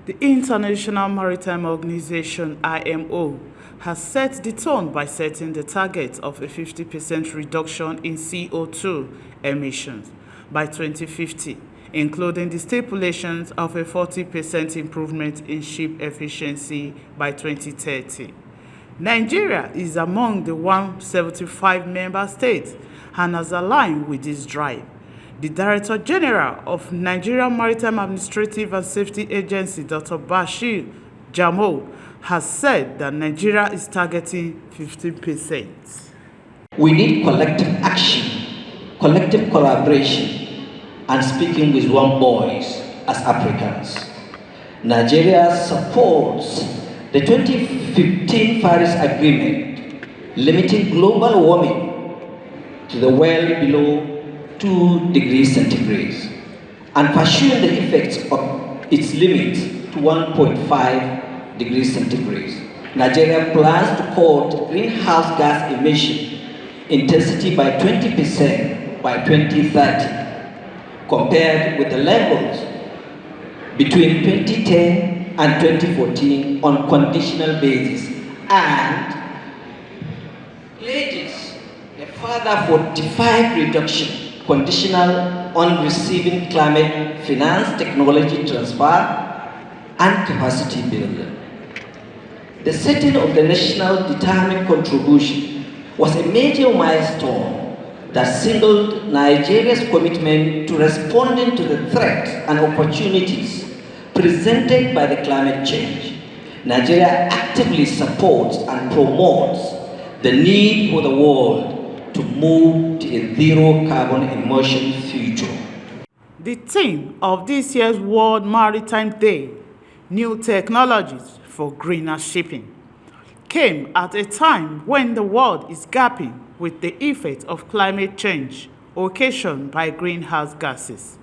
The International Maritime Organization (IMO) has set the tone by setting the target of a 50% reduction in CO2 emissions by 2050, including the stipulations of a 40% improvement in ship efficiency by 2030. Nigeria is among the 175 member states and has aligned with this drive. The Director General of Nigeria Maritime Administrative and Safety Agency, Dr. Bashir Jamo, has said that Nigeria is targeting 15%. We need collective action, collective collaboration, and speaking with one voice as Africans. Nigeria supports the 2015 Paris Agreement, limiting global warming to the well below 2 degrees centigrade, and pursuing the effects of its limit to 1.5 degrees centigrade. Nigeria plans to cut greenhouse gas emission intensity by 20% by 2030, compared with the levels between 2010 and 2014 on conditional basis, and pledges a further 45 reduction conditional on receiving climate finance, technology transfer, and capacity building. The setting of the national determined contribution was a major milestone that signaled Nigeria's commitment to responding to the threats and opportunities presented by the climate change. Nigeria actively supports and promotes the need for the world to move to a zero carbon emission future. The theme of this year's World Maritime Day, New Technologies for Greener Shipping, came at a time when the world is grappling with the effects of climate change occasioned by greenhouse gases.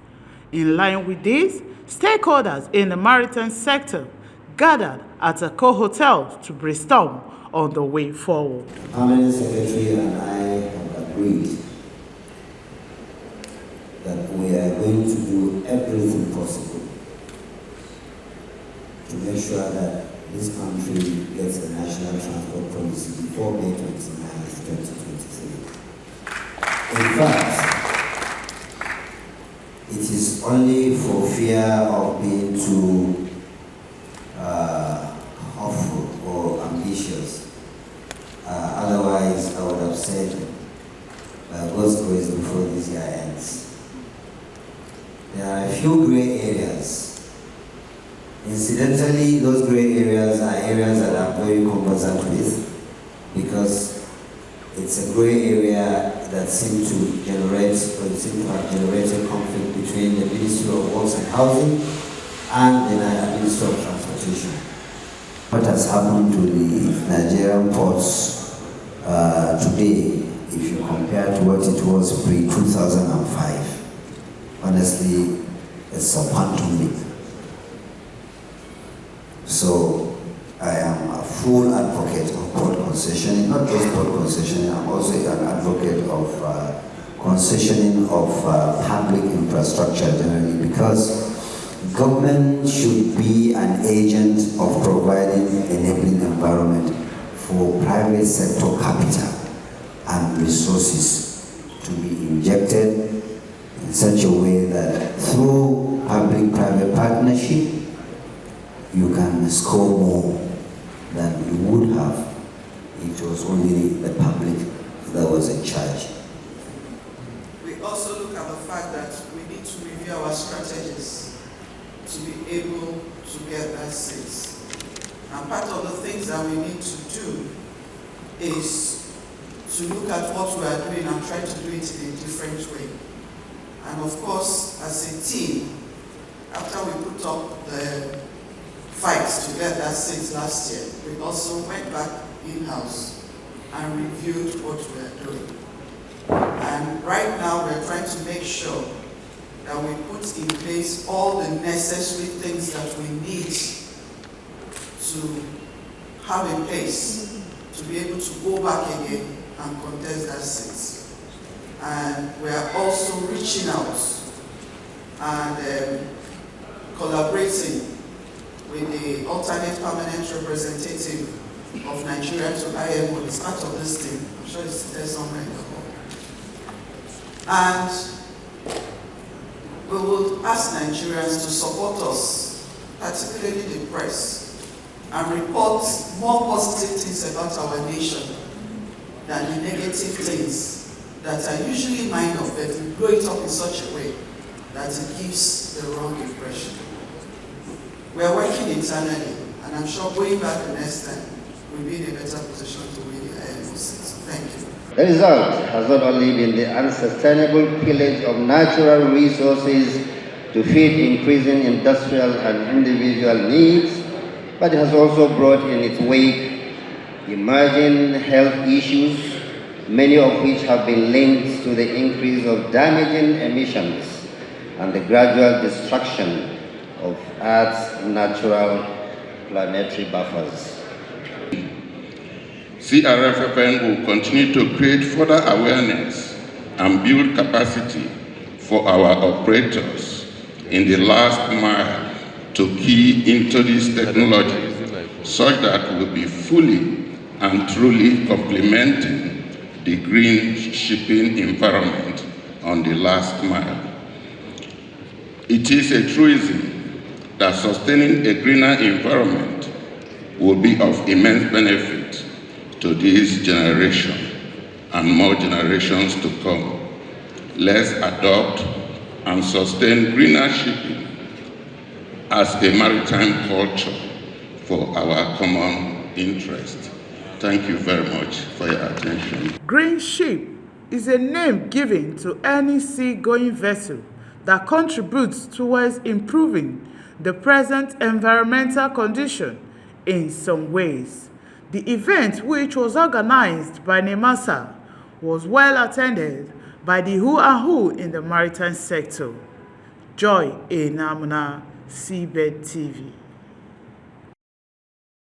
In line with this, stakeholders in the maritime sector gathered at a co-hotel to brainstorm on the way forward. The Permanent Secretary and I have agreed that we are going to do everything possible to make sure that this country gets a national transport policy before May 29, 2023. In fact, it is only for fear of being too hopeful or ambitious. Otherwise, I would have said, God's grace before this year ends. There are a few gray areas. Incidentally, those gray areas are areas that I'm very conversant with, because it's a gray area that seems to generate, or seems to have generated conflict between the Ministry of Works and Housing and the Ministry of Transportation. What has happened to the Nigerian ports today, if you compare to what it was pre-2005, honestly, it's a quantum leap. So I am a full advocate of port concessioning, not just port concessioning, I'm also an advocate of concessioning of public infrastructure generally, because government should be an agent of providing enabling environment for private sector capital and resources to be injected in such a way that through public-private partnership, you can score more than you would have if it was only the public that was in charge. We also look at the fact that we need to review our strategies to be able to get that seats. And part of the things that we need to do is to look at what we are doing and try to do it in a different way. And of course, as a team, after we put up the fights to get that seat last year, we also went back in-house and reviewed what we are doing. And right now, we're trying to make sure that we put in place all the necessary things that we need to have a place to be able to go back again and contest that seat. And we are also reaching out and collaborating with the alternate permanent representative of Nigeria to IMO, is part of this team. I'm sure it's there somewhere in the hall. And we will ask Nigerians to support us, particularly the press, and report more positive things about our nation than the negative things that are usually minor, but we grow it up in such a way that it gives the wrong impression. We are working internally, and I'm sure going back the next time, we'll be in a better position to win the IMO seats. Thank you. The result has not only been the unsustainable pillage of natural resources to feed increasing industrial and individual needs, but it has also brought in its wake emerging health issues, many of which have been linked to the increase of damaging emissions and the gradual destruction of Earth's natural planetary buffers. CRFFN will continue to create further awareness and build capacity for our operators in the last mile to key into this technology such that we'll be fully and truly complementing the green shipping environment on the last mile. It is a truism that sustaining a greener environment will be of immense benefit to this generation and more generations to come. Let's adopt and sustain greener shipping as a maritime culture for our common interest. Thank you very much for your attention. Green ship is a name given to any sea-going vessel that contributes towards improving the present environmental condition in some ways. The event, which was organized by NIMASA, was well attended by the who and who in the maritime sector. Joy Enamuna, Seabed TV.